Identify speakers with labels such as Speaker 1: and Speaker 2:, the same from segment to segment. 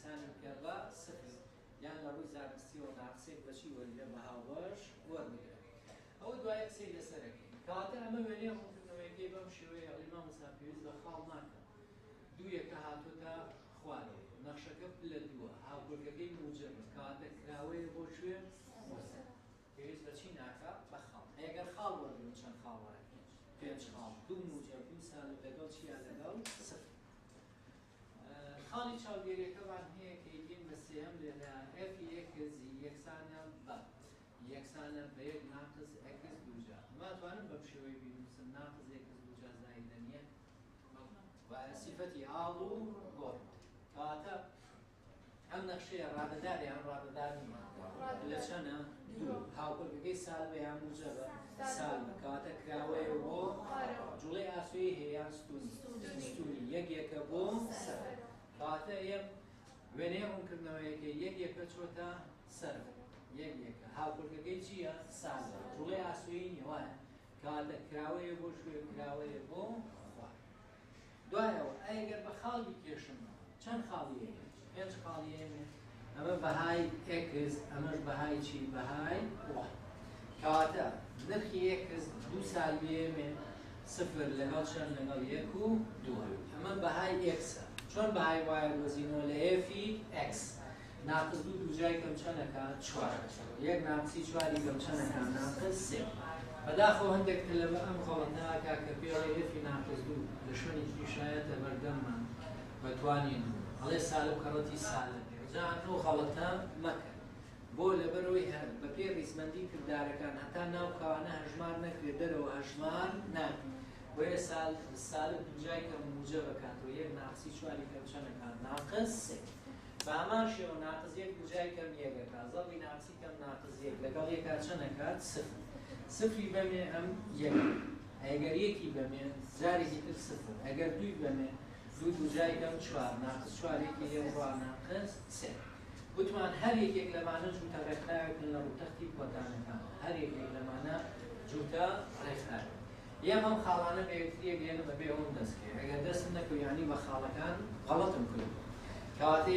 Speaker 1: یەکسانی بکە بە سفر یان لە ڕووی زانستیەوە ناقسێک بەچی وەرگرە بە هاوبەش وەربگرە. ئەوە دوای قسەی لەسەرەکەی کاتە ئەمە وێنەیە ڕوونکردنەوەیەکەی بەم شێوەیە ئەڵیما موسا پێویست بە خاڵ ناکە. دوو یەکە هاتوۆتە خوارەوە نەخشەکە لە دووە هاوکردەکەی موجبە کاتە کراوەیە بۆ کوێ پێویست بە چی ناکە بە خاڵ. ئەگەر خاڵ وەرگن چەند خاڵ وەرە پێنج خاڵ دوو موجب دوو سالب لەگەڵ چیە لەگەڵ سفر. خاڵی چاودێریەکەمان هەیە کە یەکەین بە سێهم لێدا f یەکزی یەکسانە بە یەکسانە بە یەک ناقص ئەکس دووجا. ماتوانم بەم شێوەی بینووسم ناقص ئەکس دووجا زایدە نیە و صفەتی ئاڵ و گۆڕ کاتە ئەم نەخشەیە ڕادەدارە یان ڕادەدار نیە لە چەنە دوو هاوکردەکەی سالبە یان موجبە سالبە کاتە کراوەیە بۆ جوڵەی ئاسووی هەیە یان ستوونی یەک یەکە بۆ سەر کاتە ئێم وێنەیە ڕوونکردنەوەیەکە یەک یەکە چۆتە سەر یەک یەکە هاوکردەکەی چییە سالبە جوڵەی ئاسووی نیە وایە کاتە کراوەیە بۆ شوێ کراوەیە بۆ خوار. دوایەوە ئەگەر بە خاڵی کێشم چەند خاڵی هەیە پێنج خاڵی هەیە ئەمە بەهای ئێکس ئەمەش بەهای چی بەهای وای کاتە نرخی ئێکس دوو سالبێمێ سفر لەگەڵ چەند لەگەڵ یەک و دووە ئەمە بەهای ئێکسە چۆن بەهای وایە وەزینەوە لە ئێفی ئێکس ناقص دوو دووجای کەم چەندەکە چوار یەک ناقسی چواری کەم چەندەکە ناقص سێ بەداخەوە هەندێک لە ئەم خەڵەتناکە کە پێڵی ئێفی ناقص دوو لە شوێنی تریشایەتە بەردەممان بەتوانین هەڵێ سالب کەڕەتی سالب جان ئەو خەڵەتە مەکە بۆ لەبەرەوەی هەر بە پێ ڕیزمەندی کردارەکان هەتا ناو کەوانە هەژمار نەکرێت دەرەوە هەژمار ناکرێت بۆیە سالب دووجای کەم موجە بکاتەوە یەک ناقسی چواری کەم چەندەکان ناقص سێ بە هەمان شێوە ناقص یەک دووجای کەم یەکەکە زەڵی ناقسی کەم ناقص یەک لەگەڵ یەکا چەندەکات سفر سفری بەمێ ئەم یەک ئەگەر یەکی بەمێ جارێکی تر سفر ئەگەر دووی بەمێ دوو دووجای کەم چوار ناقص چوارێکی یەک ڕوا ناقص سێ وتمان هەر یەکێک لەمانە جوتە ڕێکخراوێکن لە ڕووتەختی کۆتانەکان هەر یەکێک لەمانە جوتە ڕێکخراوێک یەم ئەم خاڵانە بە یەکتریە گەێنە بەبێ ئەوم دەستکرد ئەگەر دەستم نەکەوت یانی بە خاڵەکان غەڵەتم کرد کەواتە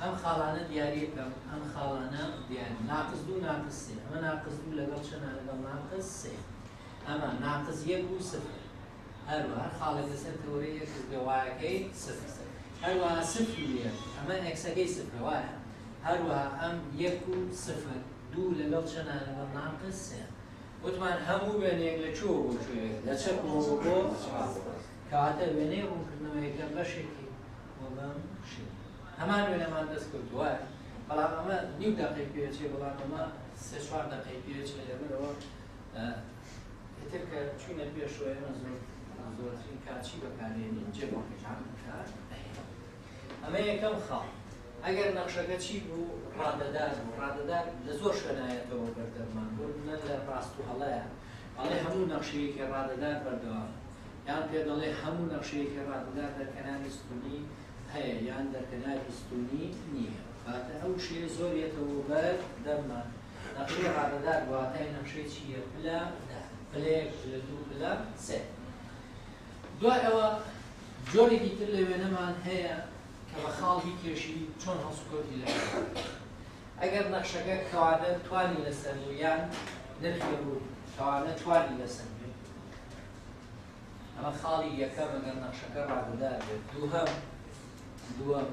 Speaker 1: ئەم خاڵانە دیاری بکەم ئەم خاڵانە دیاری ناقص دوو ناقص سێ ئەمە ناقص دوو لەگەڵ چەندە لەگەڵ ناقص سێ ئەمە ناقص یەک و سفر هەروەها خاڵێک لەسەر تەورەی یەکس بێوایەکەی سفر هەروەها سفری لێ ئەمە ئەکسەکەی سفر وایە هەروەها ئەم یەک و سفر دوو لەگەڵ چەندە لەگەڵ ناقص سێ وتمان هەموو وێنەیەک لە چۆ بۆ شوێ لە چەپەوە بۆ کەواتە وێنەی ڕوونکردنەوەیەکە بەشێکی بۆ بەم شێ هەمان وێنەمان دەست کرد وایە بەڵام ئەمە نیو دەقەی پێچێ بەڵام ئەمە سێ چوار دەقەی پێچێ لەبەرەوە ئیتر کە چوونە پێشەوە ئێمە زۆرترین کاچی بەکارهێنین جێبەکەشان بکار ئەمە یەکەم خاڵ ئەگەر نەخشەکە چی بوو ڕادەدار بوو ڕادەدار لە زۆر شوێنایەتەوە بەردەرمان بوو نە لە ڕاست و هەڵەیە ئەڵێ هەموو نەخشەیەکی ڕادەدار بەردەوام یان پێ دەڵێ هەموو نەخشەیەکی ڕادەدار دەرکەنانی ستونی هەیە یان دەرکەناری ستونی نییە کاتە ئەو شێ زۆرێتەوە بەردەرمان نەخشەی ڕادەدار واتای نەخشەی چییە پلە پلەیەک لە دوو پلە سێ دوای ئەوە جۆرێکی تر لە وێنەمان هەیە کە بە خاڵ بیکێشی چۆن هەڵسوکەوتی لە ئەگەر نەخشەکە کەوانە توانی لەسەر بوو یان نرخی بوو کەوانە توانی لەسەر بێت ئەمە خاڵی یەکەم ئەگەر نەخشەکە ڕادەدار بێت دووەم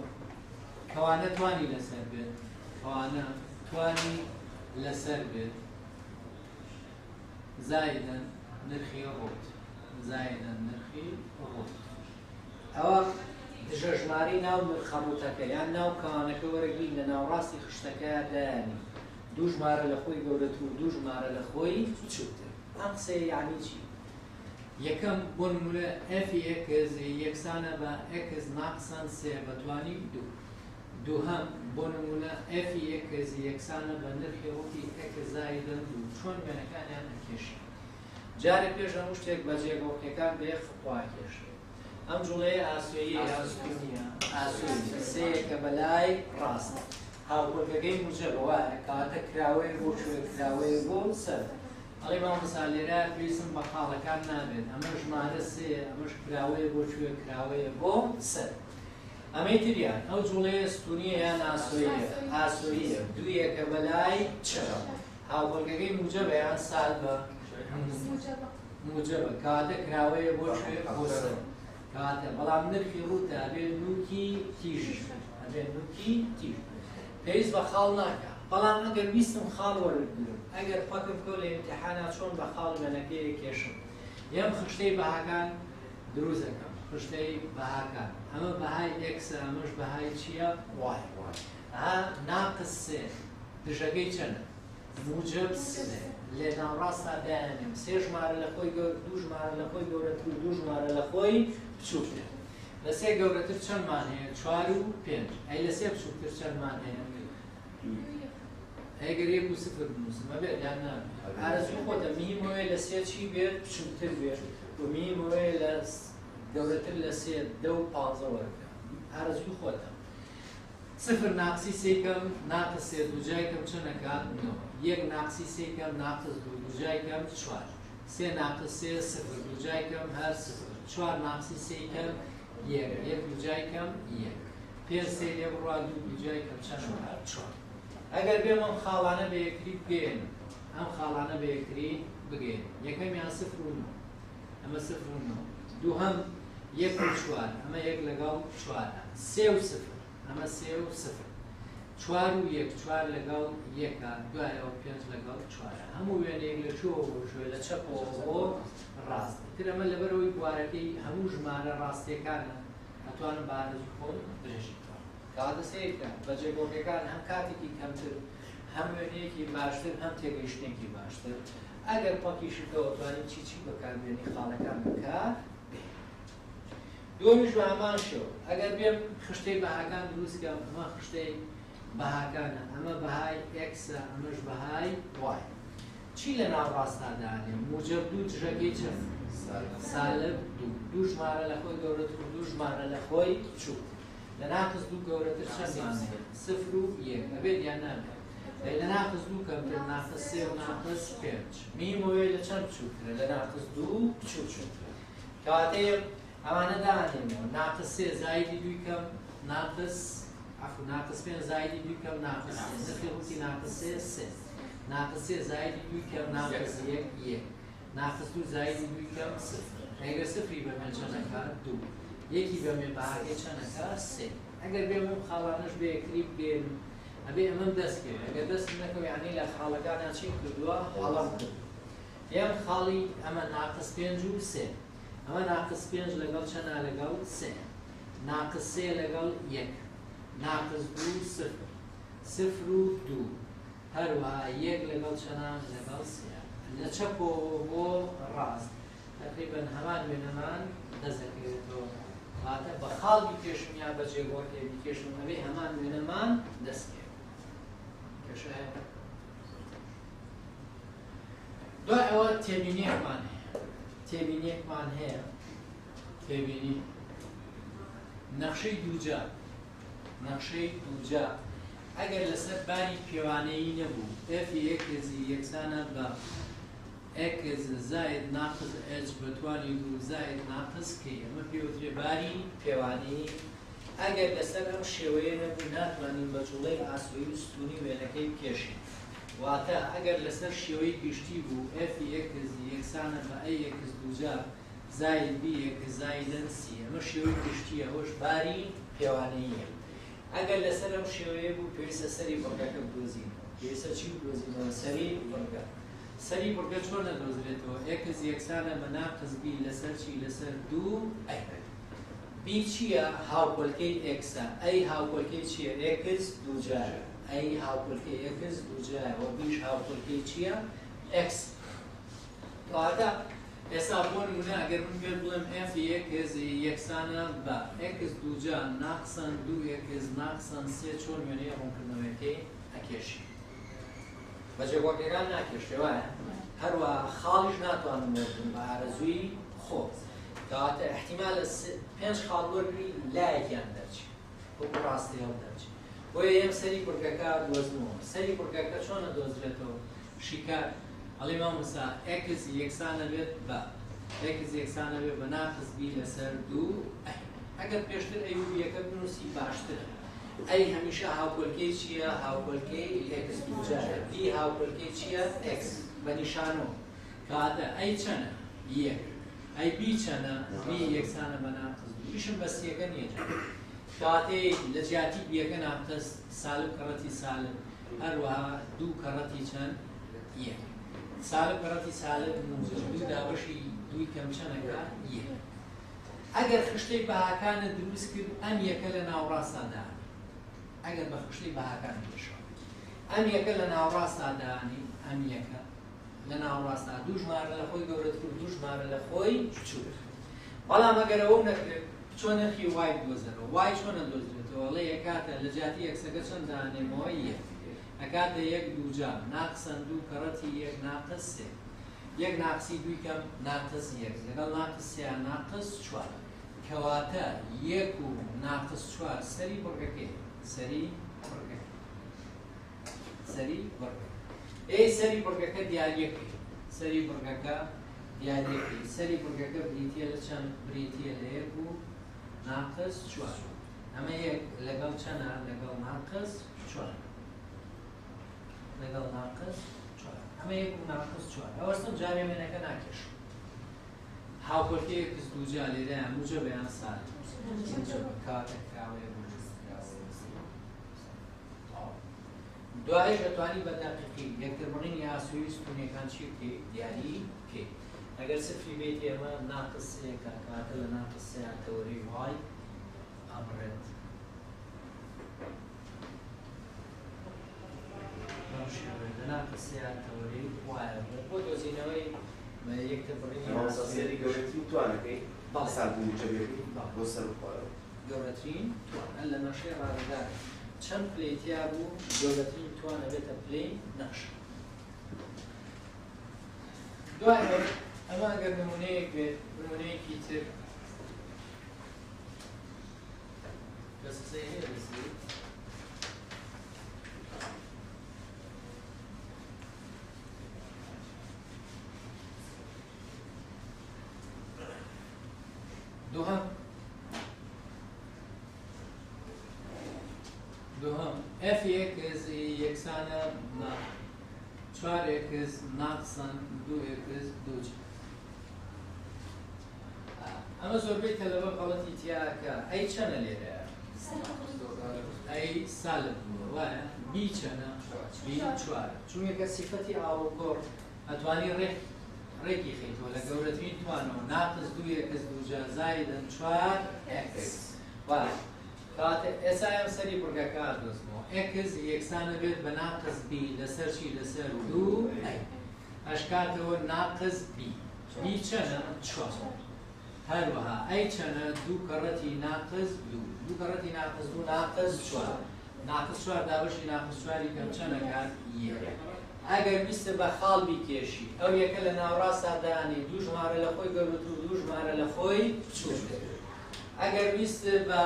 Speaker 1: کەوانە توانی لەسەر بێت کەوانە توانی لەسەر بێت زایدەن نرخی ڕۆت زایدەن نرخی ڕۆت ئەوە دژەژماری ناو خەموتەکە یان ناو کەوانەکە وەرەگرین لە ناوڕاستی خشتەکەیە دایانی دوو ژمارە لە خۆی گەورەتر و دوو ژمارە لە خۆی چووتر ئەم قسەیە یعنی چی یەکەم بۆ نمونە ئەفی ئێکس یەکسانە بە ئێکس ناقسان سێ بەتوانی دوو دووهەم بۆ نمونە ئەفی ئێکس یەکسانە بە نرخی ڕووتی ئێکس زایدەن دوو چۆن وێنەکانیان ئەکێشی جارێک پێش هەموو شتێک بە جێگەوکەکان بە یەک خوا کێشێ ئەم جوڵەیە ئاسوویە ئاسوونیە ئاسووی سەیەکە بەلای ڕاست هاوکۆکەکەی موجەبە وایە کاتە کراوەیە بۆ کوێ کراوەیە بۆ سەر ئەڵێ مامۆستا لێرە پێویستم بە خاڵەکان نابێت ئەمە ژمارە سێ ئەمەش کراوەیە بۆ کوێ کراوەیە بۆ سەر ئەمەی تریان ئەو جوڵەیە ستونیە یان ئاسۆییە دوویەکە بەلای چرە هاوبەڵگەکەی موجەبە یان سال بە موجەبە کاتە کراوەیە بۆ شوێ بۆ سەر کاتە بەڵام نرخی ڕووتە ئەبێ نوکی تیژ ئەبێ نوکی تیژ پێویست بە خاڵ ناکە بەڵام ئەگەر ویستم خاڵ وەرگرم ئەگەر فەکم کۆ لە ئیمتیحانات چۆن بە خاڵ وێنەکەی کێشم یەم خشتەی بەهاکان دروست دەکەم خشتەی بەهاکان ئەمە بەهای ئێکسە ئەمەش بەهای چییە وای ها ناقص سێ دژەکەی چەندە موجب سێ لێ ناوڕاستە دایانێم سێ ژمارە لە خۆی دوو ژمارە لە خۆی گەورەتر و دوو ژمارە لە خۆی بچووکتر لە سێ گەورەتر چەندمان هەیە 4 و 5 ئەی لە سێ بچووکتر چەندمان هەیە ئەگەر 1 و 0 بنووسم ئەبێت یان نابێت ئارەزوی خۆتە میهمەوەی لە سێ چی بێت بچووکتر بێت و میهمەوەی لە گەورەتر لە سێ 10 و 15 وەرگە ئارەزوی خۆتە 0 ناقسی سێکەم ناقص سێ دووجایکەم چەندەکات 9 1 ناقسی سێکەم ناقص دوو دووجایکەم 4 3 ناقص سێ 0 دووجایکەم هەر 0 4 ناقسی سێکەم 1 دووجایکەم 1 5 سێ لێ بڕوا دوو دووجایکەم چەند هەر 4 ئەگەر بێم ئەم خاڵانە بە یەکتری بگەین ئەم خاڵانە بە یەکتری بگەین یەکەمیان 0 و 9 ئەمە 0 و 9 دووهەم 1 و 4 ئەمە 1 لەگەڵ 4 3 و 0 ئەمە 3 و 0 4 و 1 4 لەگەڵ 1 دوایەوە 5 لەگەڵ 4 هەموو وێنەیەک لە چۆ بۆ شوێ لە چەپەوە بۆ ڕاست تر ئەمە لەبەرەوەی بوارەکەی هەموو ژمارە ڕاستیەکانە ئەتوانم بە ئارەزوی خۆم درێژی کاتە سێکە بە جێگۆکەکان هەم کاتێکی کەمتر هەم وێنەیەکی باشتر هەم تێگەیشتێکی باشتر ئەگەر پاکیشتەوە توانین چی بەکاربێنی خاڵەکان بکار دومیش بە هەمان شێوە ئەگەر بێم خشتەی بەهاکان دروستکەم ئەمە خشتەی بەهاکانە ئەمە بەهای ئێکسە ئەمەش بەهای وای چی لە ناوڕاستا دانێم موجب دوو دژەکەی چەند سالب دوو ژمارە لە خۆی گەورەتر و دوو ژمارە لە خۆی بچوو لە ناقص دوو گەورەتر چەندمان هەیە 0 و 1 ئەبێت یان نابێت لە ناقص دوو کەمتر ناقص سێ و ناقص 5 میمەوەی لە چەند بچووکترە لە ناقص دوو بچووکترە کەواتەیە ئەوانە دانێنەوە ناقص سێ زایدی دوی کەم ناقص ناقص 5 زایدی دوی کەم ناقص سێ نرخی ڕووتی ناقص سێ سێ ناقص سێ زایدی دوی کەم ناقص 1 ناقص دوو زایدی دوی کەم 0 ئەگەر سفری بەمێ چەندەکە دوو یەکی بەمێ بەهاکەی چەندەکە سێ ئەگەر بێم ئەم خاڵانەش بە یەکتری بگەین ئەبێ ئەمەم دەست کرد ئەگەر دەستم نەکەوت یعنی لە خاڵەکانیان چی کردووە هەڵەم کرد یەم خاڵی ئەمە ناقص 5 و 3 ئەمە ناقص 5 لەگەڵ چەندە لەگەڵ 3 ناقص 3 لەگەڵ 1 ناقص 2 0 0 و 2 هەروەها 1 لەگەڵ چەندە لەگەڵ 3 لە چەپەوە بۆ ڕاست تقریباً هەمان وێنەمان دەست دەکەوێتەوە واتە بە خاڵی کێشم یا بە جێگۆڕکێکی کێشم ئەبێ هەمان وێنەمان دەستکەوێت کێشە هەیە دوای ئەوە تێبینیەکمان هەیە تێبینی نەخشەی دووجا ئەگەر لەسەر باری پێوانەیی نەبوو ئێفی یەکێزی یەکسانە بە ئێکز زائد ناقص ئەج بەتوانی دوو زائد ناقص کەی ئەمە پێوترێ باری پێوانەیی ئەگەر لەسەر ئەم شێوەیە نەبوو ناتوانین بە جوڵەی ئاسۆیی و ستونی وێنەکەی بکێشین واتە ئەگەر لەسەر شێوەی گشتی بوو ئێفی یەکێزی یەکسانە بە ئەی یەکز دووجا زائد بی یەکز زائدەن سی ئەمە شێوەی گشتیە هۆش باری پێوانەییە ئەگەر لەسەر ئەم شێوەیە بوو پێویستە سەری بڕگەکە بدۆزینەوە پێویستە چی بدۆزینەوە سەری بڕگە سەری بڕگە چۆن نەدۆزرێتەوە ئێکز یەکسانە بە ناقص بی لەسەر چی لەسەر دوو ئەی بی چییە هاوکۆلکەی ئێکسە ئەی هاوکۆلکەی چییە ئێکز دووجایە ئەی هاوکۆلکەی ئێکز دووجایەوە بیش هاوکۆلکەی چییە ئێکس کەواتە ئێستا بۆ نمونە ئەگەر من پێ بڵێم ئێف یەکێز یەکسانە بە ئێکز دووجا ناقسەن دوو ئێکز ناقسەن سێ چۆن وێنەیە ڕوونکردنەوەیەکەی ئەکێشی بە جێگۆڕکێکان ناکێشێ وایە هەروەها خاڵیش ناتوانم وەربم بە ئارەزووی خۆ کەواتە احتیمال 5 خاڵ وەرگری لایەکیان دەرچێت وەکو ڕاستی هەڵ دەرچێت بۆیە ئێم سەری بورگەکە دۆزمەوە سەری بورگەکە چۆنە دۆزرێتەوە شیکار ئەڵێ مامۆستا ئێکز یەکسانە بێت بە ئێکز یەکسانە بێت بە ناقص بی لەسەر دوو ئەگەر پێشتر ئەی و بیەکە بنووسی باشترە. ئەی هەمیشە هاوکۆلکەی چییە؟ هاوکۆلکەی x دووجارە. b هاوکۆلکەی چییە؟ x بە نیشانۆ. کاتە ئەی چەنە؟ یەک. ئەی b چەنە؟ b یەکسانە بە ناقس دوو. ئیشم بە سێکە نییە جان. کاتێ لە جیاتی بیەکە ناقس سالب کەڕەتی سالب هەروەها دوو کەڕەتی چەند؟ یەک. سالب کەڕەتی سالب موجب دوو دابەشی دووی کەم چەندەکە؟ یەک. ئەگەر خشتەی بەهاکانت دروست کرد ئەم یەکە لە ناوڕاستدا دانی. ئەگەر بە خشتەی بەهاکان بێشەوە ئەم یەکە لە ناوڕاستدا دانی، ئەم یەکە لە ناوڕاستدا دوو ژمارە لە خۆی گەورەتر و دوو ژمارە لە خۆی بچووک. بەڵام ئەگەر ئەوە نەکرێت چۆن نرخی وای بدۆزەرەوە؟ وای چۆنە دۆزرێتەوە؟ وەڵێ یەکاتە لە جیاتی یەکسەکە چەند دانێمەوە؟ یەک. ئەکاتە یەک دووجار ناقسەن دوو کەڕەتی یەک ناقس سێ. یەک ناقسی دووی کەم ناقس یەک لەگەڵ ناقس سێیان ناقس چوار. کەواتە یەک و ناقس چوار سەری بڕگەکەی. سەری بڕگەکە. سەری بڕگەکە. ئێ سەری بڕگەکە دیاریەکەی. سەری بڕگەکە دیاریەکەی. سەری بڕگەکە بریتیە لە چەند؟ بریتیە لە یەک و ناقس چوار. ئەمە یەک لەگەڵ چەندە؟ لەگەڵ ناقس چوار. لەگەڵ ناقس چوار. ئەمە یەک و ناقس چوار. ئەوەستم جارێ وێنەکە ناکێش. هاوکۆلکەی x دووجار لێرەیان موجەبەیان سالب. کاتێک کراوەیە دوایش دەتوانی بە دەقیقی یەکتربڕینی ئاسووری ستونیەکان چی بکەیت؟ دیاری بکەیت. ئەگەر سفری بێت ئێمە ناقس سێیەکە کاتە لە ناقس سێیان تەوەری وای ئەبڕێت. لە ناقس سێیان تەوەری وای ئەبڕێت. بۆ دۆزینەوەی یەکتربڕینی
Speaker 2: ئاساسیەتی گەورەترین توانەکەی سالب موجەبێتی بۆ سەر بخوارەوە.
Speaker 1: گەورەترین توان لە نەشەی ڕاگەدار چەند پلەیتیا بوو گەورەترین توانە بێتە پلەی نەخش. دوای ئەمە ئەگەر نمونەیەک بێت نمونەیەکی تر دەستەی هەیە دەستی دوهم f x یەکسانە بە 4x ناقسەن 2x دووچ. ئەمە زۆربەی تەلەبە غەڵەتی تیاکە. ئەی چەنە لێرە؟ ئەی سالب بووە وایە؟ b چەنە؟ b 4. چونکە سیفەتی ئاوگۆڕ ئەتوانی ڕێکی خەیتەوە لە گەورەترین توانەوە ناقس 2x دووجار زایدن 4x. وایە کاتە ئێستا ئەم سەری بڕگەکە دۆزمەوە. x یەکسانە بێت بە ناقس b لەسەر چی؟ لەسەر 2 ئەشکاتەوە ناقس b. b چەنە؟ 4. هەروەها ئەی چەنە؟ دوو کەڕەتی ناقس 2. دوو کەڕەتی ناقس 2 ناقس 4. ناقس 4 دابەشی ناقس 4 کەم چەندەکات؟ یەک. ئەگەر بیستە بە خاڵ بیکێشی ئەو یەکە لە ناوڕاستدا دانی دوو ژمارە لە خۆی گەورەتر و دوو ژمارە لە خۆی بچووک. ئەگەر بیستە بە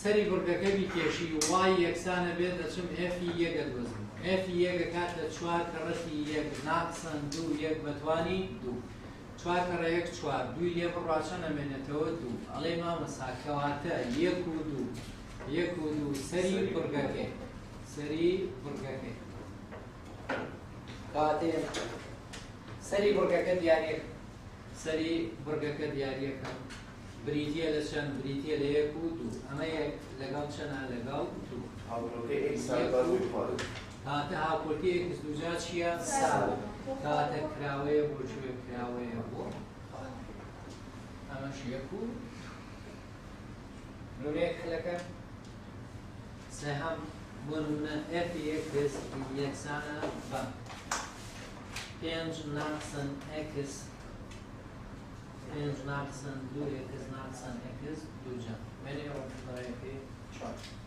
Speaker 1: سەری بڕگەکە بیکێشی وای یەکسانە بێت دەچم ئێفی یەکە دۆزم. ئێفی یەکە کاتە 4 کەڕەتی یەک ناقسەن 2 یەک بەتوانی 2. 4 کەڕە یەک 4 دووی لێ بڕوا چەند ئەمێنێتەوە 2. ئەڵێ مامەسا کەواتە 1 و 2 1 و 2 سەری بڕگەکەی. سەری بڕگەکەی کاتێ سەری بڕگەکە دیارەکە. سەری بڕگەکە دیارەکە. بریتیە لە چەند؟ بریتیە لە 1 و 2. ئەمە یەک لەگەڵ چەندە؟ لەگەڵ 2.
Speaker 2: هاوکۆلکەی x سالب بە ڕووی خوارەوە.
Speaker 1: کاتە هاوکۆلکەی x دووجار چییە؟ سالب. کاتە کراوەیە بۆ کوێ؟ کراوەیە بۆ خوارد. ئەمەش 1 و نمونەیەک خلەکە سێهەم بۆ نمونە f x یەکسانە بە 5 ناقسەن x 5 ناقسەن 2x ناقسەن x دووجار. وێنەی ڕۆژبەرەکەی 4.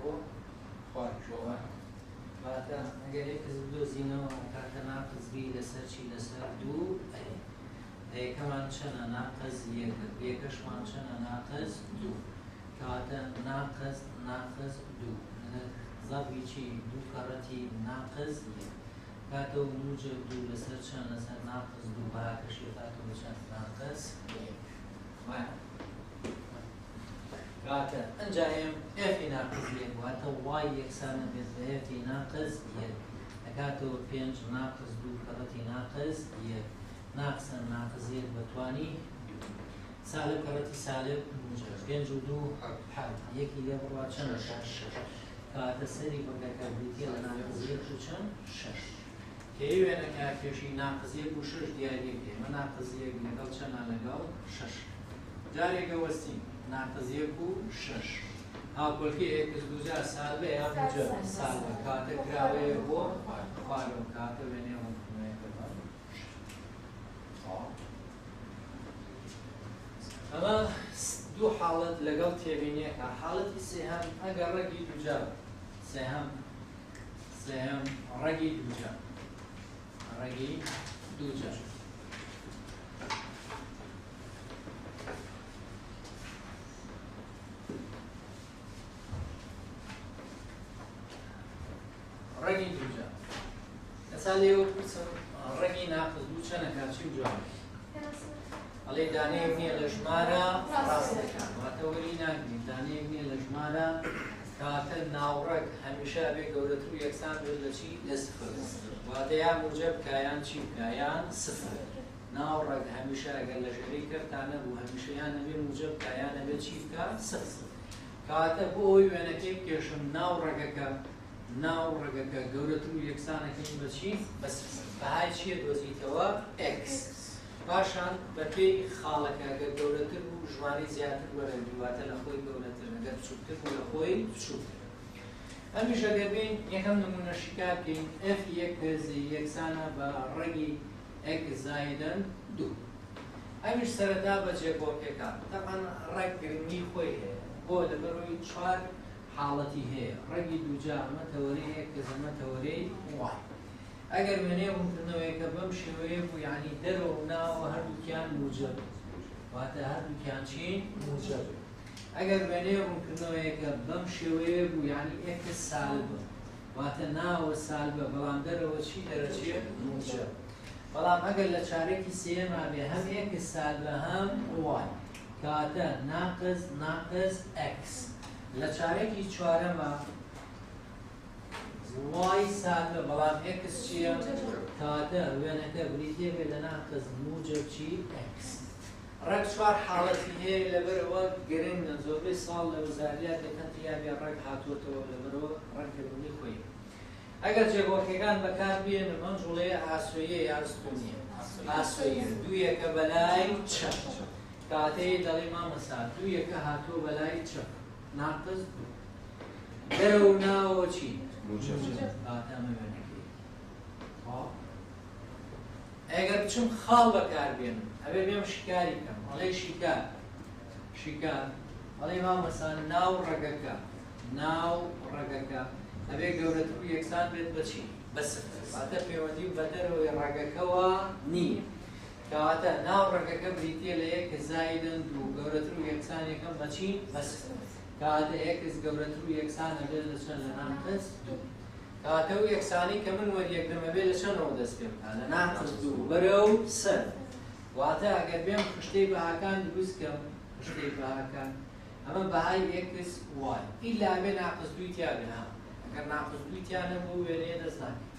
Speaker 1: بۆ خواردکەوە واتە ئەگەر یەکەس بدۆزینەوە کاتە ناقزبی لەسەر چی لەسەر دوو یەکەمان چەنە ناقز یەکە یەکەشمان چەنە ناقز دوو کاتە ناقز دوو زەبی چی دوو کەڕەتی ناقز یەک کاتە موجب دوو لەسەر چەند لەسەر ناقز دوو بەراکەشی کاتەوە چەند ناقز یەک کاتە ئەنجام ئێفی ناقز یەک واتە وای یەکسانە بێت بە ئێفی ناقز یەک ئەکاتەوە پێنج ناقز دوو کەڕەتی ناقز یەک ناقسە ناقز یەک بەتوانی سالب کەڕەتی سالب موجب پێنج و دوو حەوت یەکی لێ بڕوا چەندە شەش کاتە سەری بەگەکە بریتە لە ناقز یەک و چەند شەش کەیوێنە کارکێشی ناقز یەک و شەش دیاری بکەین ئەمە ناقز یەک لەگەڵ چەندە لەگەڵ شەش جارێکە وەستین ناقز یەک و شەش هاوکۆلکی ئێکس دووجار سالبە یا موجب سالبە کاتە کراوەیە بۆ خوارەوە کاتە وێنێ ئەمە دوو حاڵەت لەگەڵ تێبینیەکە حاڵەتی سێهەم ئەگەر ڕەگی دووجار سێهەم ڕەگی دووجار ڕەگی دووجار ئەسا لێوە پرسم ڕەگی ناقز دوو چەندەکە چی جواب ئەڵێ دانەیەک نییە لە ژمارە ڕاستەکان واتە وەری ناگرین دانەیەک نییە لە ژمارە کاتە ناوڕەگ هەمیشە ئەبێ گەورەتر و یەکسان بێت لە چی لە سفر واتە یا موجب کایان چی کایان سفر ناوڕەگ هەمیشە ئەگەر لە ژێرەی کەرتانە بوو هەمیشەیان نەبێ موجب کایان ئەبێ چی بکە سفر کاتە بۆ ئەوی وێنەکەی بکێشم ناوڕەگەکە گەورەتر و یەکسانەکەی بە چی بە سفر بەهای چیە دۆزیتەوە ئێکس پاشان بە پێی خاڵەکە ئەگەر گەورەتر و ژماری زیاتر وەرەگری واتە لە خۆی گەورەتر ئەگەر بچووکتر و لە خۆی بچووکتر ئەمیش ئەگەر بین یەکەم نمونەشی کار بکەین ئەف یەک یەکسانە بە ڕەگی ئێکس زایدەن دوو ئەمیش سەرەتا بە جێگۆڕکێکان تەقەن ڕێک گرنگی خۆی هەیە بۆ لەبەرەوەی چوار حاڵەتی هەیە ڕەگی دووجار ئەمە تەوەرەی ئێکس ئەمە تەوەرەی وای ئەگەر وێنێ ڕوونکردنەوەیەکە بەم شێوەیە بوو یعنی دەرەوە و ناوە هەردووکیان موجب واتە هەردووکیان چی موجب ئەگەر وێنێ ڕوونکردنەوەیەکە بەم شێوەیە بوو یعنی ئێکس سالبە واتە ناوە سالبە بەڵام دەرەوە چی دەرەچێت موجب بەڵام ئەگەر لە چارێکی سێما بێ هەم ئێکس سالبە هەم وای کاتە ناقز ئەکس لە چارێکی چوارەمە وای سالبە بەڵام ئێکس چییە کاتە وێنەکە بریتێ بێ لە ناقز موجب چی ئەکس ڕێک چوار حاڵەتی هەیە لەبەرەوە گرنگە زۆربەی ساڵ لە وەزاریات دەکەن یابێ ڕێک هاتووەتەوە لەبەرەوە ڕەنکردنی خۆی ئەگەر جێگۆڕکێکان بەکار بێنن ئەم جوڵەیە ئاسۆیە یا ئەستوونیە ئاسۆیە دوویەکە بەلای چەپ کاتەیە دەڵێ مامەسا دوویەکە هاتووە بەلای چەپ ناقز دوو دەرەوە و ناوە چی ئاتەمە وێنەکەی ئەگەر بچم خاڵ بەکار بێنم ئەبێ بێم شکاری بکەم ئەڵێ شیکار ئەڵێ مامەسان ناو ڕەگەکە ئەبێ گەورەتر و یەکسان بێت بەچی بە سفر واتە پەیوەندی بە دەرەوەی ڕەگەکەوە نییە کەواتە ناو ڕەگەکە بریتە لە یەک زایدەن دوو گەورەتر و یەکسانێکم بەچی بە سفر کاتە ئێکس گەورەتر و یەکسانە بێت لە چەند لە ناقز دوو کاتە و یەکسانی کە من وەریەکرمە بێت لە چەندەوە دەست پێ بکات لە ناقز دوو بەرەو سەر واتە ئەگەر بێم خشتەی بەهاکان دروست کەم خشتەی بەهاکان ئەمە بەهای ئێکس وای ئیلا بێ ناقز دووی تیا بێ ئەگەر ناقز دووی تیا نەبوو وێنەیە دەست ناکەی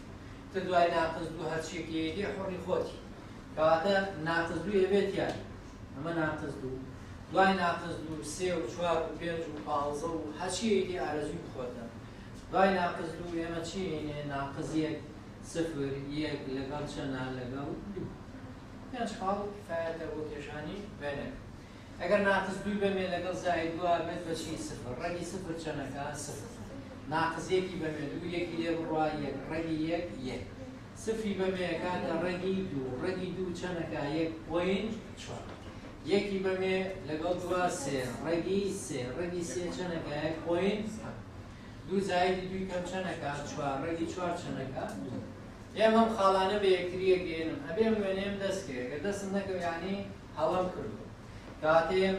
Speaker 1: تر دوای ناقز دوو هەرچیەکی هەیە حۆڕی خۆتی کەواتە ناقز دووی ئەبێت یان ئەمە ناقز دوو دوای ناقز دوو سێ و چوار و پێنج و پانزە و هەرچی هەیە ئارەزوی بخۆتە دوای ناقز دوو ئێمە چی هێنێ ناقز یەک سفر یەک لەگەڵ چەندە لەگەڵ دوو پێنج خاڵ کفایەتە بۆ کێشانی وێنەکە ئەگەر ناقز دووی بەمێ لەگەڵ زاید دووە بێت بەچی سفر ڕەگی سفر چەندەکە سفر ناقز یەکی بەمێ دوو یەکی لێ بڕوا یەک ڕەگی یەک سفری بەمێ کاتە ڕەگی دوو چەندەکە یەک پۆین چوار یەکی بەمێ لەگەڵ دووە سێ ڕەگی سێ چەندەکە یەک پۆین دوو زایدی دوی کەم چەندەکە؟ چوار. ڕێگی چوار چەندەکە؟ ئێمە ئەم خاڵانە بە یەکتریە گێنم ئەبێ وێنێم دەست کرد کە دەستم نەکەوت یعنی هەڵەم کردو کاتێم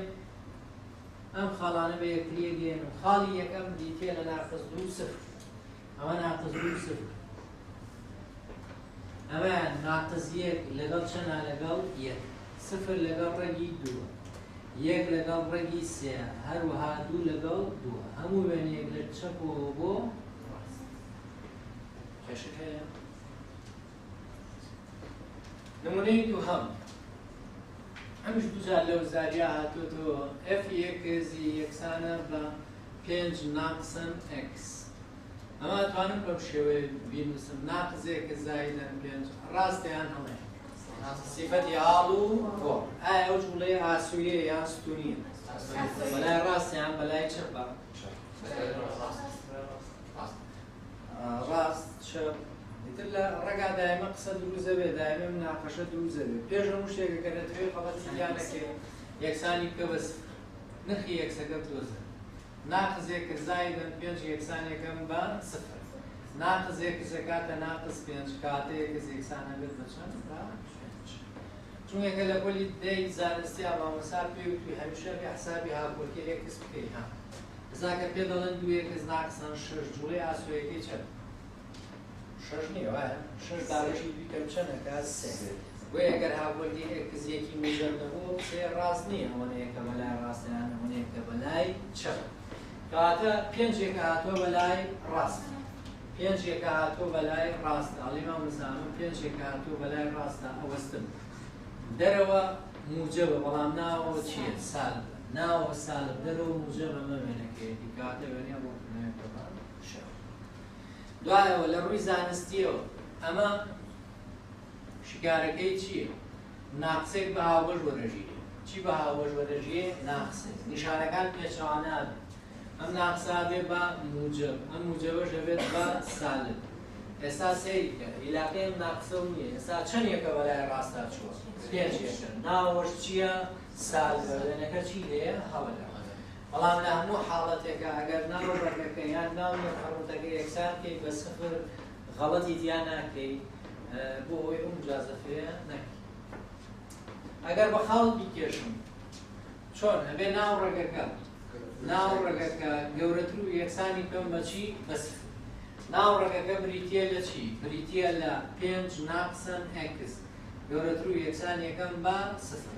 Speaker 1: ئەم خاڵانە بە یەکتریە گێنم خاڵی یەکەم دیتێ لە ناقص 2 صفر ئەمە ناقص 2 صفر ئەمە ناقص 1 لەگەڵ چەندە لەگەڵ 1 صفر لەگەڵ ڕێگی 2 1 لەگەڵ ڕێگی 3 هەروەها 2 لەگەڵ 2 هەموو وێنەیەک لە چەپەوە بۆ ڕاست کێشەکە هەیە نمونەی دووهەم ئەمش دووجار لەو زاریە هاتووەتەوە f یەکزی یەکسانە بە 5 ناقسن x ئەمە توانم بەم شێوەیە بینووسم ناقزێکە زایدەن 5 ڕاستیان هەڵێ سیفەتی حاڵ و فۆر ئایا ئەو جوڵەیە ئاسوویە یان ستونیە بەلای ڕاستیان بەلای چەپە ڕاست چەپ دیتر لە ڕێگا دایمە قسە دروزە بێ دایمە مناقەشە دروزە بێ پێش هەموو شتێکەکە دەتوێت خەڵەتی یانەکێ یەکسانی بکە بەس نرخی یەکسەکە بدۆزە ناقزێکە زایدەن 5 یەکسانێکەم بە صفر ناقزێکە زەکاتە ناقز 5 کاتەیەکە یەکسانە بێت بە چەند بە 5 چونکە لە پۆلی دەی زانستی ئامامەسار پێوتوی هەمیشە بێ حسابی هاکۆرکێ ئێکس بکەی ها بزاکە پێ دەڵێن 2 ئێکس ناقسان 6 جوڵەی ئاسوویەکەی چەند 6 نییە وایە 6 داڕێژی بیکەم چەندەکە 3 بۆ ئەگەر هاوبەردی ئێکزیەکی میژەر دەبوو سێ ڕاست نییە ئەوەنەیەکە بەلای ڕاستیان ئەوەنەیەکە بەلای چەپ کاتە 5 هاتووە بەلای ڕاست 5 هاتووە بەلای ڕاستە ئەڵیما مزانم 5 هاتووە بەلای ڕاستە ئەوەستم دەرەوە موجبە بەڵام ناوەوە چییە سالب ناوە سالب دەرەوە موجبە مەمێنەکەیەتی کاتە وێنێ بۆ کردنەوەی شەو دوایەوە لە ڕووی زانستیەوە ئەمە شکارەکەی چییە؟ ناقسێک بە هاوبەش وەرەژیرێ چی بە هاوبەش وەرەژیرێ؟ ناقسێک نیشانەکان پێچەوانە بێ ئەم ناقسا بێ بە موجب ئەم موجبەش دەبێت بە سالب ئێستا سەیریکە عیلاقەی ئەم ناقسە و نییە ئێستا چەندێکە بەلای ڕاستا چووە؟ 5 ناوەش چییە؟ سالبە وێنەکە چی لێیە؟ هەڵەکە بەڵام لە هەموو حاڵەتێکە ئەگەر ناو ڕێگەکە یان ناو نێفەڕوتەکە یەکسانکەی بە سفر غەڵەتی تیان ناکەی بۆ ئەوەی ئەو مجازەفەیە نەکەی ئەگەر بە خاڵ بیکێشم چۆن ئەبێ ناو ڕێگەکە گەورەتر و یەکسانی پێم بە چی؟ بە سفر ناو ڕێگەکە بریتیە لە چی؟ بریتیە لە 5 ناقسن x گەورەتر و یەکسانیەکەم بە سفر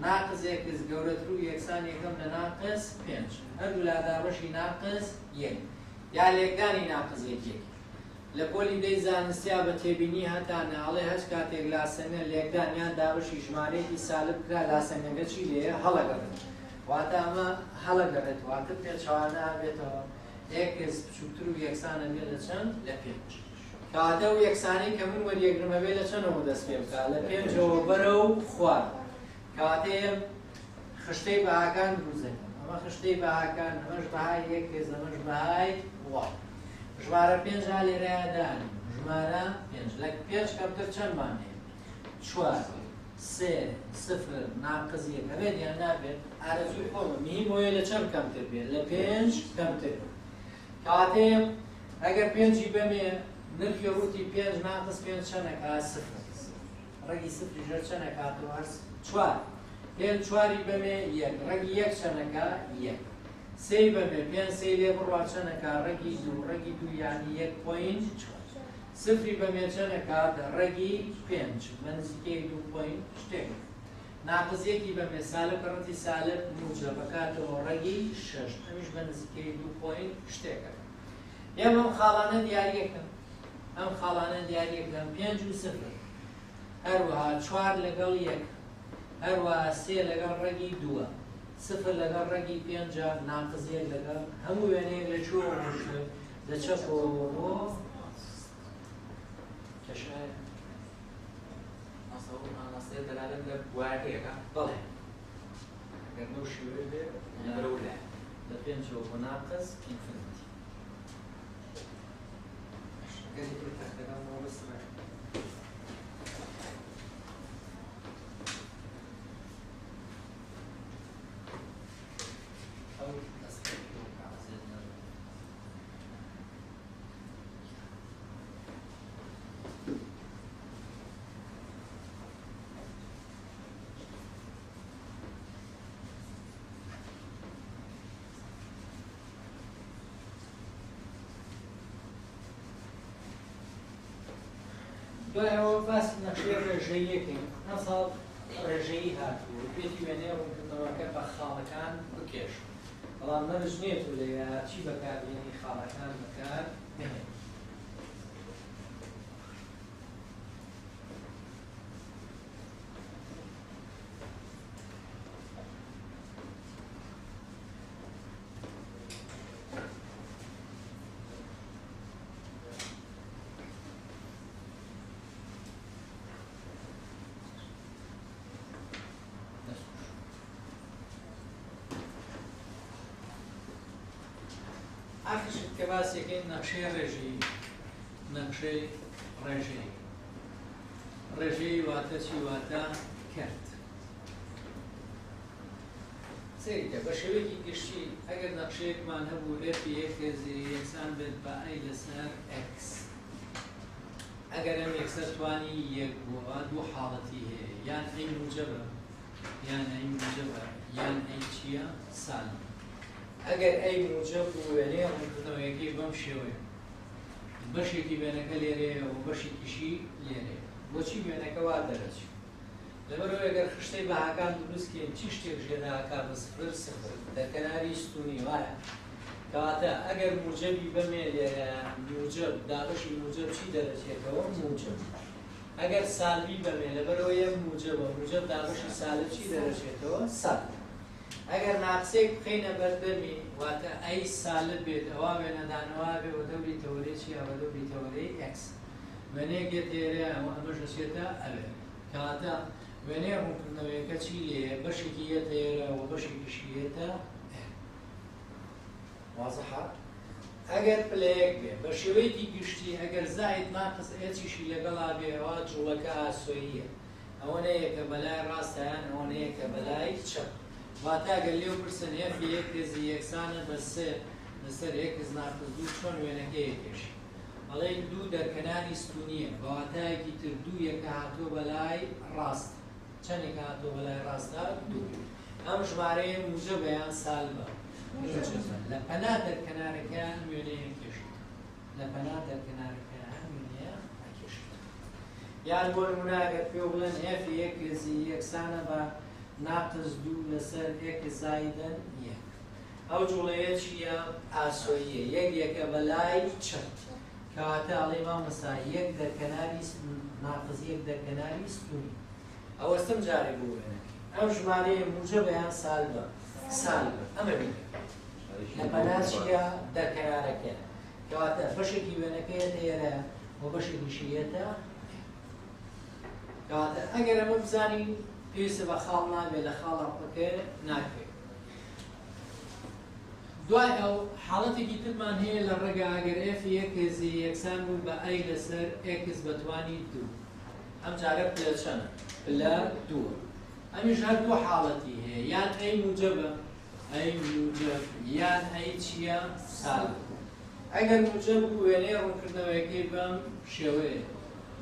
Speaker 1: ناقز ئێکس گەورەتر و یەکسانیەکەم لە ناقز 5 هەردوو لاداڕەشی ناقز 1 یا لێکدانی ناقز یەکێک لە پۆلی دەی زانستیا بە تێبینی هەتا ناڵێ هەچ کاتێک لاسەنگە لێکدان یان داڕەشی ژمارەیەکی سالب کرا لاسەنگەکە چی لێیە؟ هەڵەگەڕێت واتە ئەمە هەڵەگەڕێت واتە پێچەوانە بێتەوە ئێکس بچووکتر و یەکسانە بێت لە چەند؟ لە 5 کاتە و یەکسانەی کە من وەریەگرمە بێت لە چەندەوە دەست پێ بکات لە 5ەوە بەرەو خوار کاتێ خشتەی بەهاکان دروزەکەن ئەمە خشتەی بەهاکان ئەمەش بەهای یەکێز ئەمەش بەهای وا ژمارە 5 لێرەیە دانی ژمارە 5 لە 5 کەمتر چەندمان هەیە 4 3 0 ناقز 1 ئەبێت یان نابێت ئارەزوی خۆمە مهم بۆیە لە چەند کەمتر بێت لە 5 کەمتر کاتێ ئەگەر 5 بەمێ نرخی ڕووتی 5 ناقز 5 چەندێکا 0 ڕێگی سفری ژەر چەندێک هاتووە هەر 4 پێنج چواری بەمێ 1 ڕێگی 1 چەندەکە 1 سێی بەمێ 5 سێی لێ بڕوا چەندەکە ڕێگی 2 ڕێگی 2 یانی 1.4 سفری بەمێ چەندەکە ڕێگی 5 بەنزیکەی 2 شتێک ناقزیەکی بەمێ سالب کەڕەتی سالب موجە بەکاتەوە ڕێگی 6 ئەمیش بەنزیکەی 2 شتێکە ئێمە ئەم خاڵانە دیاریەکەم ئەم خاڵانە دیاریەکەم 5 و 0 هەروەها 4 لەگەڵ 1 هەروەها 3 لەگەڵ ڕێگی 2 0 لەگەڵ ڕێگی 5 ناقز 1 لەگەڵ هەموو وێنەیەک لە چۆ لە چەپەوە بۆ کەشایە
Speaker 3: ئەسڵ دەلالەت لە بوارەکەیەکە
Speaker 1: بەڵێ ئەگەر بەو شێوەیە بێ لە 5ەوە بۆ ناقز ئینفینیتی ئەگەری تر تەختەکانەوە بەسمە دوای ئەوە باسی نەخشەی ڕێژەییەکەین ئەم ساڵ ڕێژەیی هاتووە پێی وێنەیە ڕوونکردنەوەکە بە خاڵەکان بکێش بەڵام نەرج نێت و لێ چی بەکاربێنی خاڵەکان بەکار نهێن ئاخرشت کە باسێکەین نەخشەی ڕێژەیی نەخشەی ڕێژەیی ڕێژەیی واتە چی واتە کرد سەیرکە بە شێوەیەکی گشتی ئەگەر نەخشەیەکمان هەبوو ئێفی یەکێزی یەکسان بێت بە ئەی لەسەر ئەکس ئەگەر ئەم ئێکسە توانی یەک بووە دوو حاڵەتی هەیە یان ئەی موجەبە یان ئەی موجەبە یان ئەی چییە سالم ئەگەر ئەی موجب و وێنەیە ڕوونکردنەوەیەکەی بەم شێوەیە بەشێکی وێنەکە لێرەیە و بەشێکیشی لێرەیە بۆچی وێنەکە وا دەرەچێت لەبەرەوە ئەگەر خشتەی بەهاکان دروستکەین چی شتێک ژێرەهاکا بە سفر سفر دەرکەناری ستونی وایە کەواتە ئەگەر موجەبی بەمێ لێرە موجب داغشی موجب چی دەرەچێتەوە موجب ئەگەر سالبی بەمێ لەبەرەوە یەک موجبە موجب داغشی سالب چی دەرەچێتەوە سالب ئەگەر ناقسێک بخەینە بەردەمی واتە ئەی سالب بێت ئەوە وێنەدانەوە بێ و دەوری تەورێکی ئەوە دەوری تەورەی ئەکس وێنەیەکێت لێرەیە ئەوە ئەمەش دەچێتە ئەوێ کەواتە وێنەیە ڕوونکردنەوەیەکە چی لێیە بەشێکی یەت لێرە و بەشێکیشی یەتە وازەحە ئەگەر پلەیەک بێ بە شێوەیەکی گشتی ئەگەر زاید ناقس ئێچیشی لەگەڵا بێ ئەوە جوڵەکە ئاسۆییە ئەوە نەیەکە بەلای ڕاستەیان ئەوە نەیەکە بەلای چەپ واتە ئەگەر لێو پرسن ئێفی یەکێزی یەکسانە بە سێ لەسەر یەکز ناقس دوو چۆن وێنەکە یەکێشی ئەڵێ دوو دەرکەناری ستونیە بەواتایەکی تر دوو یەکە هاتووە بەلای ڕاست چەندێک هاتووە بەلای ڕاستە دوو ئەم ژمارەیە موجەبە یان سالبە لە پەنا دەرکەنارەکەیان وێنەیە کێشیت لە پەنا دەرکەنارەکەیان وێنەیە ئەکێشیت یان بۆ نمونە ئەگەر پێ بڵێن ئێفی یەکێزی یەکسانە بە ناقص دوو لەسەر یەک زایدەن یەک ئەو جوڵەیە چییە ئاسۆییە یەک یەکە بەلای چەند کەواتە ئەڵێ مامەسا یەک دەرکەناری ناقص یەک دەرکەناری ستونی ئەوەستم جارێ بۆ وێنەکە ئەم ژمارەیە موجەبە یان سالبە سالبە ئەمە بینە لە پەنا چییە دەرکەنارەکە کەواتە بەشێکی وێنەکەیەتە ئێرە و بەشێکیشیەتە کەواتە ئەگەر ئەمە بزانین پێویستە بە خاڵ نابێت لە خاڵاپەکە ناکرێت دوای ئەو حاڵەتێکی ترمان هەیە لە ڕێگا ئەگەر ئێفی یەکێزی یەکسان بوو بە ئەی لەسەر ئێکس بەتوانی دوو ئەم جارە پلە چەندە پلە دووە ئەمیش هەر دوو حاڵەتی هەیە یان ئەی موجەبە ئەی موجەب یان ئەی چییە سالب ئەگەر موجەب بوو وێنەی ڕوونکردنەوەیەکەی بەم شێوەیە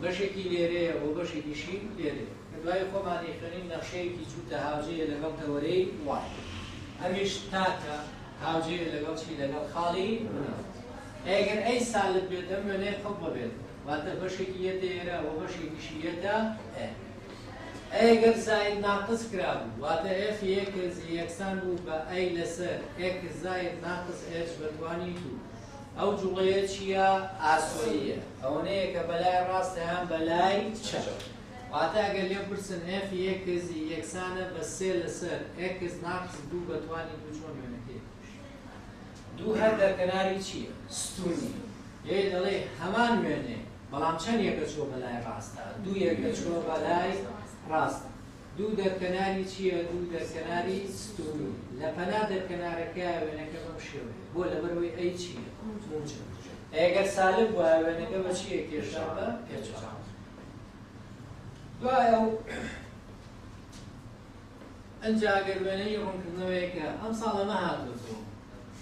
Speaker 1: بەشێکی لێرەیە و بەشێکیشی لێرەیە دوای خۆمانی خوێنین نەخشەیەکی جووتە هاوجەیە لەگەڵ تەوەرەی وای ئەمیش تاکە هاوجەیە لەگەڵ چی لەگەڵ خاڵی ئەگەر ئەی سالب بێت ئەم وێنەیە خەڵ بەبێت واتە بەشێکی یەتە ئێرە و بەشێکیشی یەتە ئەگەر زاید ناقص کرابوو واتە ئێفی یەکێزی یەکسان بوو بە ئەی لەسەر ئێکس زاید ناقص ئێچ بەتوانی دوو ئەو جوڵەیە چییە ئاسۆییە ئەوەنەیە کە بەلای ڕاستەیان بەلای چەپ واتە ئەگەر لێ پرسن ئێفی یەکێزی یەکسانە بە سێ لەسەر ئێکس ناقص دوو بەتوانی دوو چۆن وێنەکەی دوو هەر دەرکەناری چییە ستونی یێ دەڵێ هەمان وێنێ بەڵام چەند یەکە چۆ بەلای ڕاستە دوو یەکە چۆ بەلای ڕاستە دوو دەرکەناری چییە دوو دەرکەناری ستونی لە پەنا دەرکەنارەکە وێنەکە بەم شێوەیە بۆ لەبەرەوەی ئەی چییە موجب ئەگەر سالب وایە وێنەکە بە چییە کێشا بە پێچاو دوای ئەو ئەنجا ئەگەر وێنەی ڕوونکردنەوەیەکە ئەم ساڵ ئەمە هاتووەتەوە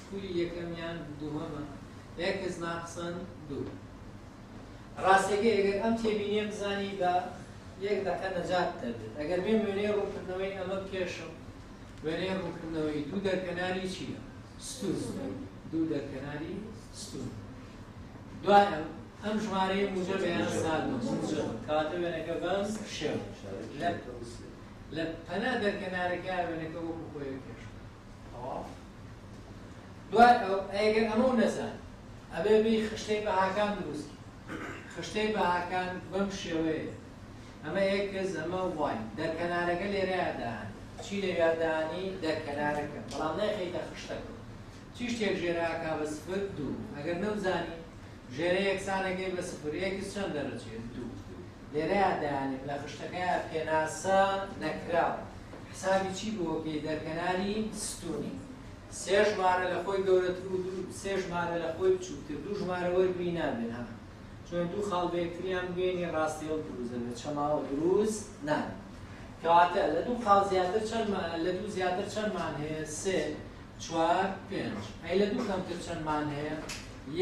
Speaker 1: کولی یەکەمیان دووهەمە ئێکس ناقسەن دوو ڕاستەکە ئەگەر ئەم تێبینیە بزانی بە یەک دەقە نەجات دەبێت ئەگەر بێ وێنەی ڕوونکردنەوەی ئەمە بکێشم وێنەی ڕوونکردنەوەی دوو دەرکەناری چییە ستون دوو دەرکەناری ستون دوای ئەم ئەم ژمارەیە موجە بەیان سال موجە کاتە وێنەکە بەم شێو لە پەنا دەرکەنارەکە وێنەکە وەکو خۆی کێش دوای ئەو ئەگەر ئەمە نەزان ئەبێ بی خشتەی بەهاکان دروست خشتەی بەهاکان بەم شێوەیە ئەمە یەکەز ئەمە وای دەرکەنارەکە لێرە یاددان چی لە یاددانی دەرکەنارەکە بەڵام نەخەیتە خشتەکە چی شتێک ژێراکا بە سفر دوو ئەگەر نەوزانی ژێرە یەکسانەکەی بە سفر یەکیز چەند دەرەچێت دوو لێرە یاددانێ لە خشتەکە پێناسە نەکراوە حسابی چی بووەکەی دەرکەناری ستونی سێ ژمارە لە خۆی گەورەتر و سێ ژمارە لە خۆی بچووکتر دوو ژمارە وەرگری نابێن ها چۆن دوو خاڵ بە یەکتریان بگەینی ڕاستیەوە دروستە لە چەماوە دروست نابێت کەواتە لە دوو خاڵ زیاتر لە دوو زیاتر چەندمان هەیە سێ چوار پێنج ئەی لە دوو کەمتر چەندمان هەیە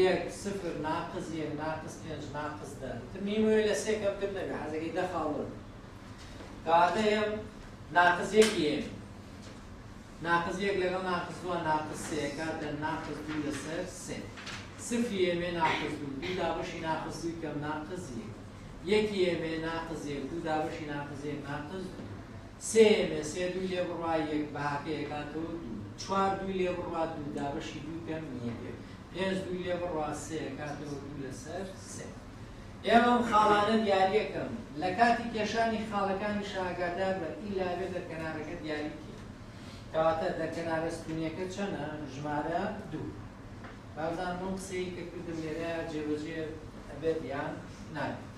Speaker 1: یەک سفر ناقص یەک ناقص پێنج ناقص دە ترمیمەوەی لە سێ کەمتر نەبێت حەزەکەی دە خاڵ کەواتە ئێم ناقص یەکی هەیە ناقص یەک لەگەڵ ناقص دووە ناقص سێ کاتە ناقص دوو لەسەر سێ صفری ئێمێ ناقص دوو دوو دابەشی ناقص دووی کەم ناقص یەک یەکی ئێمێ ناقص یەک دوو دابەشی ناقص یەک ناقص دوو سێ ئێمێ سێ دووی لێ بڕوا یەک بەهاکەیە کاتەوە دوو چوار دووی لێ بڕوا دوو دابەشی دوو کەم یەک پێنج دووی لێ بڕوا سێ کاتەوە دوو لەسەر سێ ئێمە ئەم خاڵانە دیاریەکەم لە کاتی کێشانی خاڵەکانی شاگادار بە ئیلاوێ دەرکەنارەکە دیاری کەواتە دەرکەنارە ستونیەکە چەندە ژمارە دوو بازان من قسەی کە کردم لێرە جێبەجێ ئەبێت یان نابێت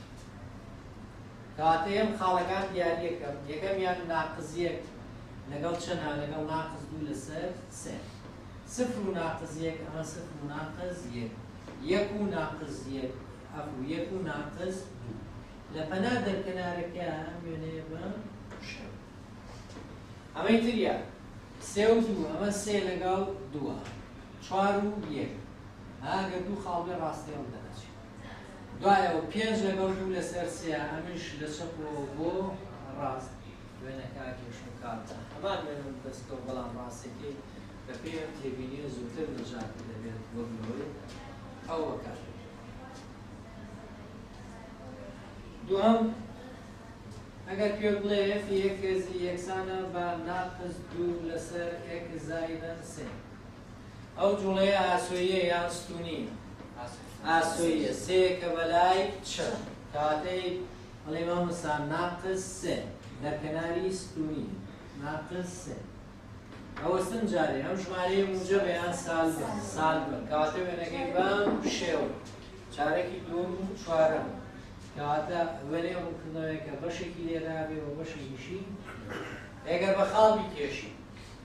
Speaker 1: کەواتە ئێم خاڵەکان دیاریەکەم یەکەمیان ناقص یەک لەگەڵ چەندە لەگەڵ ناقص دوو لەسەر سێ صفر و ناقص یەک ئەمە صفر و ناقص یەک یەک و ناقص یەک ئەفو یەک و ناقص دوو لە پەنا دەرکەنارەکە وێنەیە بە شەو ئەمەی تریە سێ و دوو ئەمە سێ لەگەڵ دووە چوار و یەک ئەگەر دوو خاڵ بێ ڕاستیەوە دەناچێت دوایەوە پێنج لەگەڵ دوو لەسەر سێ ئەمیش لە چەپەوە بۆ ڕاست وێنەکە کێشم کاتە هەمان وێنم دەستەوە بەڵام ڕاستێکی کە پێم تێبینیە زووتر نەجات دەبێت بۆ بنەوەی ئەو وەکات دووەم ئەگەر پێ بڵێ f یەکێزی یەکسانە بە ناقص دوو لەسەر x زائدەن سێ ئەو جوڵەیە ئاسۆییە یان ستونی ئاسۆییە سێ کە بەلای چ کاتەی بەڵێ مامۆستا ناقص سێ دەرکەناری ستونی ناقص سێ ئەوەستن جارێ ئەم ژمارەیە موجەبە یان سالبە کاتە وێنەکەی بەم شێوە چارەکی دووەم و چوارەم کەواتە وێنەیە ڕوونکردنەوەیە کە بەشێکی لێرابێ و بەشێکیشی ئەگەر بە خاڵ بیکێشی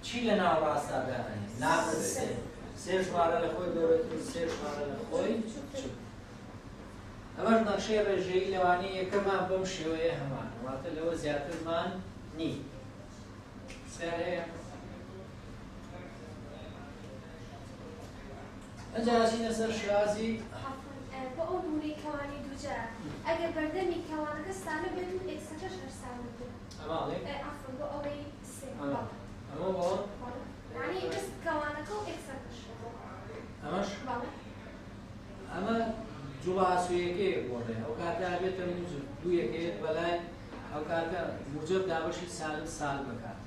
Speaker 1: چی لە ناو ڕاستە داهێنێ ناقص سێ سێ ژمارە لە خۆی گەورەتر و سێ ژمارە لە خۆی ئەمەش نەخشەی ڕێژەیی لەوانەیە یەکەمان بەم شێوەیە هەمان واتە لەوە زیاترمان نی سێر هەیە ئەجاچینە سەر شێوازی
Speaker 4: بۆ ئەو نمونەی کەوانی دووجا ئەگەر بەردەمی کەوانەکە سانە بێت و ئێکسەکەش هەر سانە بێت ئەفر بۆ ئەوەی سێ
Speaker 1: ئەمە بۆ
Speaker 4: یعنی بەست کەوانەکە و ئێکسەکەش
Speaker 1: ئەمەش ئەمە جوڵە ئاسوویەکەیە بۆ ڕێ ئەو کاتە بێتە موجب دوو یەکەیەت بەلای ئەو کاتە موجب دابەشی سالم سال بکات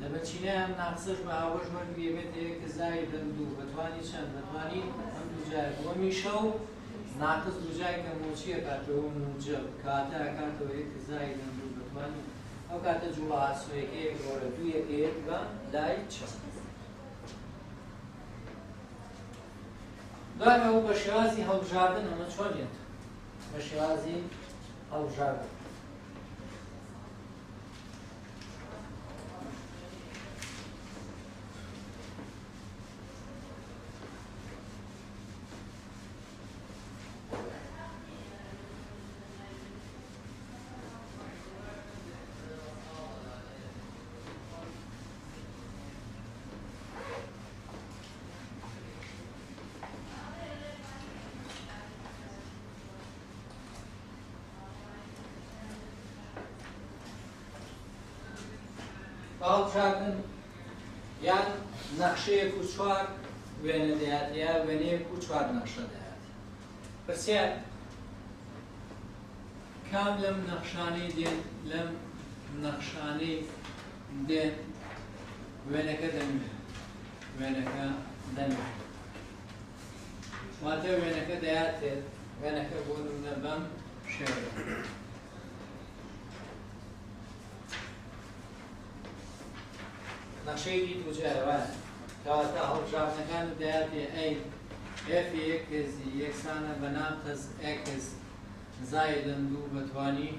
Speaker 1: لە بەچینەیان ناقسەش بە هاوەش وەرگێ بێت یەکە زایدەن دوو بەتوانی چەند بەتوانی ئەم دووجایە وەمی شەو ناقص دووجای کە موچیە کاتەوە موجب کاتە کاتەوە یەکە زایدەن دوو بەتوانی ئەو کاتە جوڵە ئاسوویەکەیە گۆرە دوو یەکەیەت بە لای چەند دوای ئەو بە شێوازی هەڵبژاردن ئەمە چۆنێت بە شێوازی هەڵبژاردن هەڵبژاردن یان نەخشەیەک و چوار وێنە دەهات یا وێنەیەک و چوار نەخشە دەهات پرسیار کام لەم نەخشانەی دێن لەم نەخشانەی دێن وێنەکە دەنوێن وێنەکە دەنوێن واتە وێنەکە دەیاتێت وێنەکە بۆ نمونە بەم شێوە نەخشەیەکی دووجارەوە کەواتە هەڵبژاردنەکانت دەیاتێ ئەی f x یەکسانە بە ناقص x زائداً 2 بەتوانی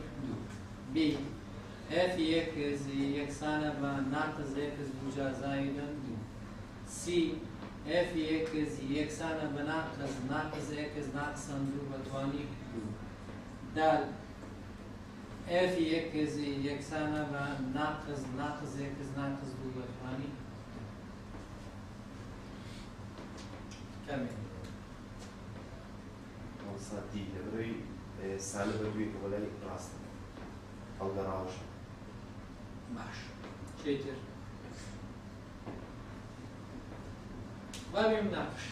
Speaker 1: 2 b f x یەکسانە بە ناقص x دووجار زائداً 2 c f x یەکسانە بە ناقص x ناقصاً 2 بەتوانی 2 د f x یەکسانە بە ناقص x ناقص 2 بەتوانی کەمێ
Speaker 2: سادی لەبەرەوەی سالە بە دوێکە بەلای ڕاستە هەڵگەڕاوەشە
Speaker 1: باش شتێک تر وابێم ناقش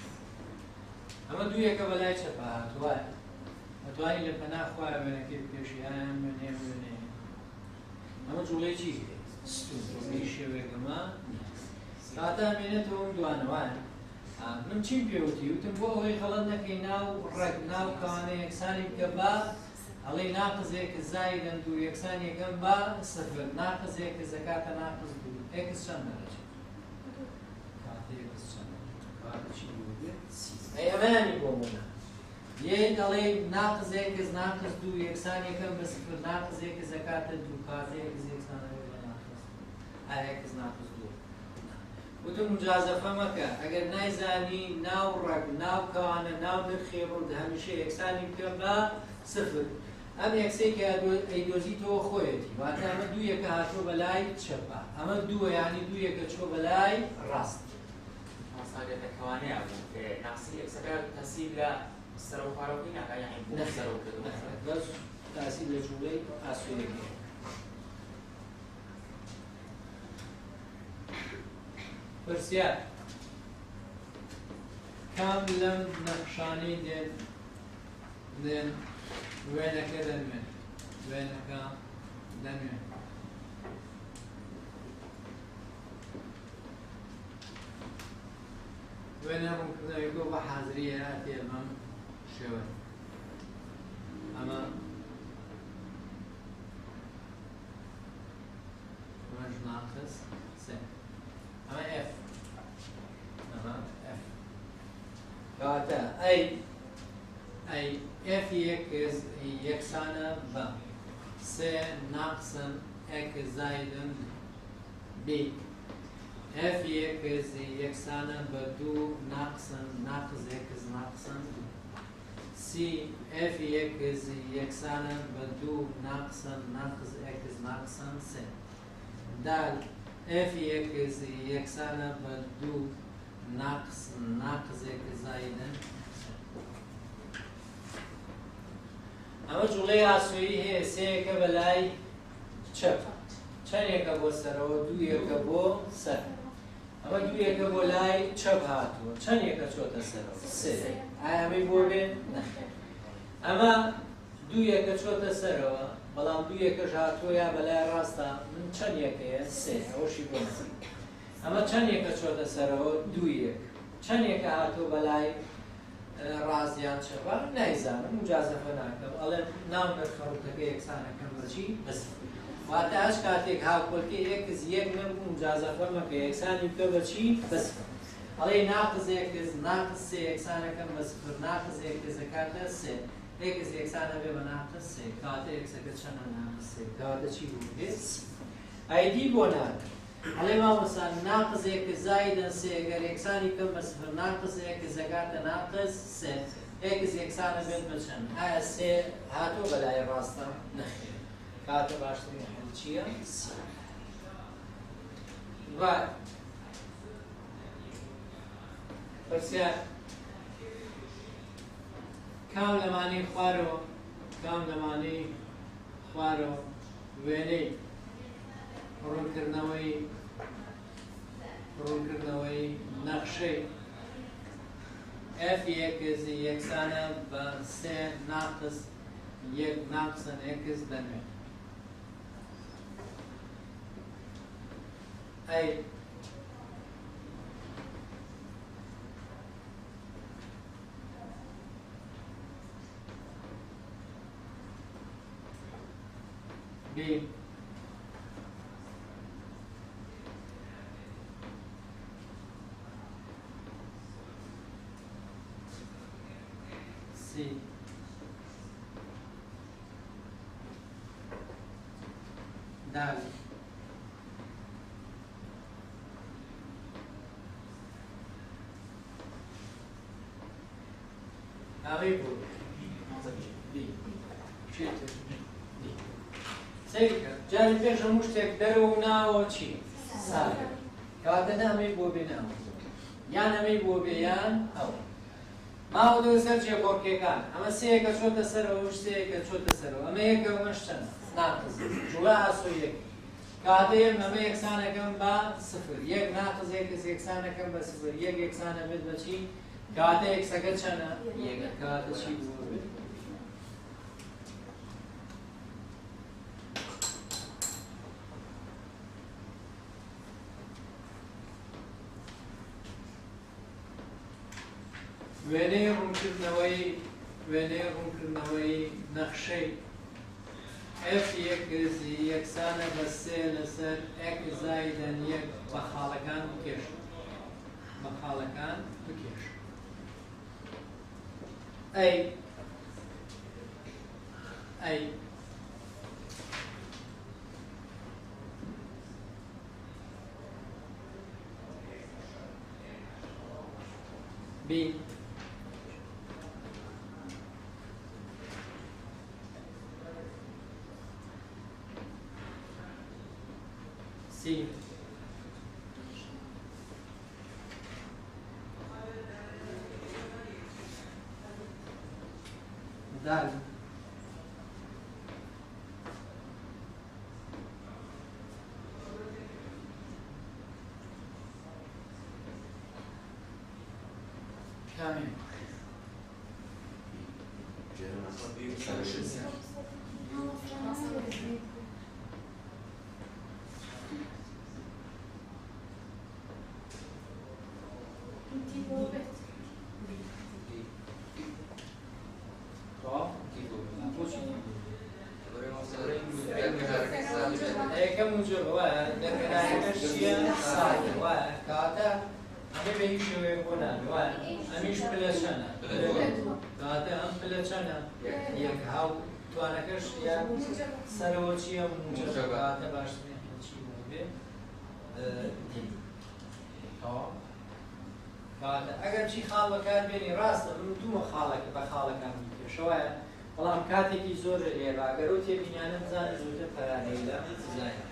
Speaker 1: ئەمە دوویەکە بەلای چەپە هاتووە ئەتوانی لە پەنا خوایە وێنەکەی پێشیان وێنێ وێنێ ئەمە جوڵێکی ستوی شێوێکەمە کاتە مێنێتەوە دوانەوەیە من چیم پێوتی وتم بۆ ئەوەی خەڵەت نەکەی ناو ڕێک ناو کەوانە یەکسانی بکە بە ئەڵێ ناقص x زائداً 2 یەکسان یەکەم بە صفر ناقص x زەکاتە ناقص 2 x چەند دەرەچێت کاتە x چەند کاتە چی بوو ئەی ئەمانی بۆ مونە یەک ئەڵێ ناقص x ناقص 2 یەکسان یەکەم بە صفر ناقص x زەکاتە 2 کاتە x یەکسانە بە ناقص ئایا x ناقص 2 وتم مجازفە مەکە ئەگەر نایزانی ناو ڕێک ناو کەوانە ناو نرخی ڕوود هەمیشە یەکسانی بکە بە صفر ئەم یەکسەیەکە ئەیدۆزیتەوە خۆیەتی واتە ئەمە دوویەکە هاتووە بەلای چەپە ئەمە دووە یانی دوویەکە چۆ بەلای ڕاست
Speaker 3: مەساڵێتە کەوانەیە بوو ناقسی یەکسەکە تەسیب لە سەرە و پارۆکەی ناکە یعنی بۆ سەرە و کردو
Speaker 1: بەس تاسی لە جوڵەی ئاسوودەکەی پرسیار کام لەم نەخشانەی دێن وێنەکە دەنوێن وێنەکە دەنوێن وێنە ڕوونکردنەوەیەکە بە حازریە هاتێ بەم شێوە ئەمە ئەمەش ناقص سێ ئەمە f ئەمە f کەواتە ئەی f یەکسانە بە سێ ناقصاً x زائداً b f یەکسانە بە 2 ناقصاً x ناقصاً 2 c f یەکسانە بە 2 ناقصاً x ناقصاً 3 د f یەکسانە بە 2 ناقص x زائداً ئەمە جوڵەی ئاسوویی هەیە سێیەکە بەلای چەپە چەندێکە بۆ سەرەوە دوویەکە بۆ سەر ئەمە دوویەکە بۆ لای چەپ هاتووە چەندێکە چۆتە سەرەوە سێ ئایا ئەمەی بۆ بێن ئەمە دوویەکە چۆتە سەرەوە بەڵام دوویەکەش هاتووە یا بەلای ڕاستە من چەندێکەیە سێ ئەوەشی بۆ ئەمە چەندێکە چۆتە سەرەوە دوویەک چەندێکە هاتووە بەلای ڕاستیان چەپە نایزانم مجازەفە ناکەم ئەڵێ ناو نرخەڕوتەکە یەکسانەکەم بەچی بەس واتە ئەش کاتێک هاوکۆلکەی یەکز یەک نەبوو مجازەفە مەکە یەکسانی بکە بەچی بەس ئەڵێ ناقص یەکز ناقص سێ یەکسانەکەم بە صفر ناقص یەکز زەکاتە سێ یەکز یەکسانە بێ بە ناقص سێ کاتە یەکسەکە چەندە ناقص سێ کاتە چی بوو بێت ئایدی بۆ ناکە ئەڵێ مامۆستا ناقص x زائداً 3 ئەگەر یەکسانی کەم بە صفر ناقص x زەکاتە ناقص 3 x یەکسانە بێت بە چەند ئایا 3 هاتووە بەلای ڕاستە نەخێر کاتە باشترین حەل چییە؟ وای پرسیار کام لەمانەی خوارەوە کام لەمانەی خوارەوە وێنەی ڕوونکردنەوەی نەخشەی f یەکسانە بە 3 ناقص 1 ناقصن x بنوێ ئەی B C دال ناوی بود B چیتر سەیرکە جاری پێش هەموو شتێک دەرەوە و ناوە چی؟ ساڵێ کەواتە نامەی بۆ بێ ناوە یان ئەمەی بۆ بێ یان ئەوە ماوە دەوە سەر جێگۆڕکێکان ئەمە سەیەکە چۆتە سەرەوە و سەیەکە چۆتە سەرەوە ئەمە یەکە ئەمەش چەند ناقز جوڵا ئاسۆ یەک کەواتە ئەمە یەکسانەکەم بە سفر یەک ناقز یەکس یەکسانەکەم بە سفر یەک یەکسانە بێت بە چی؟ کەواتە یەکسەکە چەندە؟ یەکە کەواتە چی بۆ بێت؟ وێنەی ڕوونکردنەوەی نەخشەی F یەکزی یەکسانە بە 3 لەسەر x زائیدەن 1 بە خاڵەکان بکێش ئەی B C دال كامل كم موجب أميش بلاشنا كاتا أم بلاشنا يك هاو توانكش يا سروتشيا موجب كاتا باش نحكي موجب دي كاتا أجر شيء خالة كان بيني راس من دون خالة بخالة كان شوية والله كاتي زور اللي باقروتي بنيانا زان زود فراني لا زين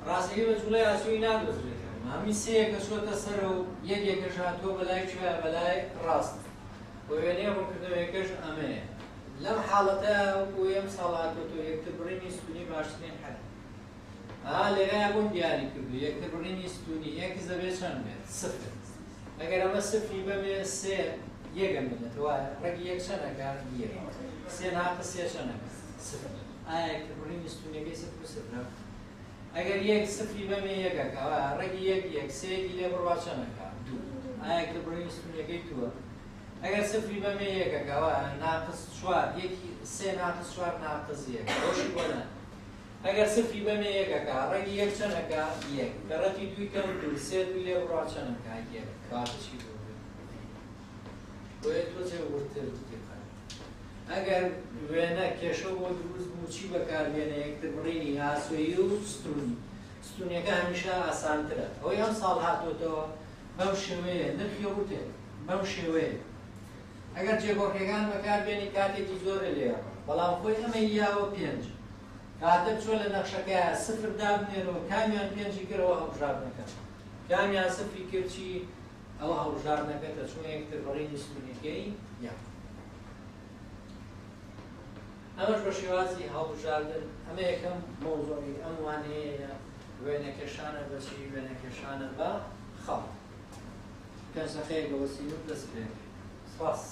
Speaker 1: راستی به جلوی آسوی نگذارید. همی سه کشوت سر و یک شاتو بلای چه بلای راست. و یعنی هم کرده یکش امه لەم حاڵەتە وەکو ئەم ساڵاتۆ یەکتربڕینی ستونی باشترین حەل لێرەیە بۆم دیاری کردو یەکتربڕینی ستونی ئێکس دەبێت چەند بێت سفر ئەگەر ئەمە سفری بەبێ سێ یەکەم بێت وایە ڕێگی یەک چەندەکە یەک سێ ناقص سێ چەندەکە سفر یەکتربڕینی ستونیەکەی سفر و سفرە ئەگەر یەک سفری بەمێ یەکەکە ڕێگی یەک سێکی لێ بڕوا چەندەکە دوو یەکتربڕینی ستونیەکەی دووە ئەگەر سفری بەمێ یەکەکەوە ناقص چوار یەکی سێ ناقص چوار ناقص یەک ڕۆژی بۆنە ئەگەر سفری بەمێ یەکەکە ڕێگی یەک چەندەکە یەک کە ڕەتی دووی کەم دوو سێ دووی لێ بڕوا چەندەکە یەک کاتشی بۆ بۆیە تۆ جێ ورتر تێکەن ئەگەر وێنە کێشە بۆ دروست بوو چی بەکاربێنە یەکتربڕینی ئاسۆیی و ستونی ستونیەکە هەمیشە ئاسانترە ئەوەی ئەم ساڵ هاتوۆتەوە بەم شێوەیە نرخی ڕوتێ بەم شێوەیە ئەگەر جێگۆڕکێکان بەکاربێنی کاتێکی زۆرە لێ بەڵام خۆی ئەمە یاوە پێنج کاتە بچۆ لە نەخشەکەیە سفر دابنێرەوە کامیان پێنجی کردەوە هەڵبژار نەکەن کامیان سفری کردچی ئەوە هەڵبژار نەکەتە چون یەکتربڕینی ستونیەکەی یەک ئەمەش بە شێوازی هەڵبژاردن ئەمە یەکەم مۆزۆی ئەم وانەیە وێنەکێشانە بەچی وێنەکێشانە بە خەڵ پێنج دەقەیەک بە وەسیلە دەست پێ سپاس.